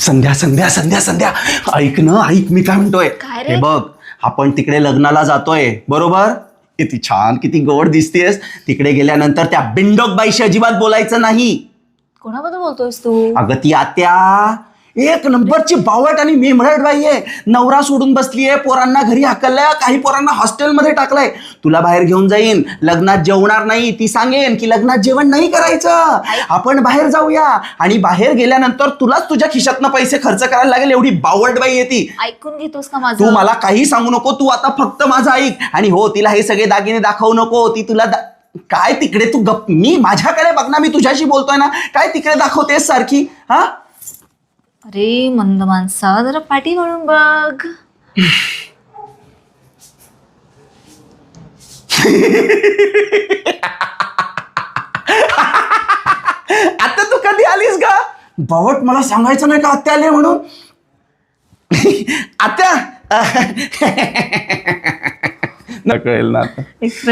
संध्या संध्या संध्या संध्या ऐक ना, ऐक मी काय म्हणतोय. काय रे? हे बघ, आपण तिकडे लग्नाला जातोय बरोबर. किती छान, किती गोड दिसतेस. तिकडे गेल्यानंतर त्या बिंडोक बाईशी अजिबात बोलायचं नाही. कोणाबद्दल बोलतोयस तू? अगं ती आत्या एक नंबरची बावट आणि मेमळट बाई आहे. नवरा सोडून बसलीये, पोरांना घरी हाकललंय, काही पोरांना हॉस्टेलमध्ये टाकलंय. तुला बाहेर घेऊन जाईन, लग्नात जेवणार नाही. ती सांगेन की लग्नात जेवण नाही करायचं, आपण बाहेर जाऊया. आणि बाहेर गेल्यानंतर तुलाच तुझ्या खिशातनं पैसे खर्च करायला लागेल. एवढी बावट बाई आहे ती. ऐकून घेतोस का माझं? तू मला काही सांगू नको, तू आता फक्त माझं ऐक. आणि हो, तिला हे सगळे दागिने दाखवू नको. ती तुला काय तिकडे तू गप, मी माझ्याकडे बघ ना, मी तुझ्याशी बोलतोय ना, काय तिकडे दाखवतेस सारखी. हा अरे मंद माणसा, जरा पाठी वळून बघ. आता तू कधी आलीस का बावट? मला सांगायचं नाही का आत्या आले म्हणून? आत्या कळेल ना आता. एक प्रश्न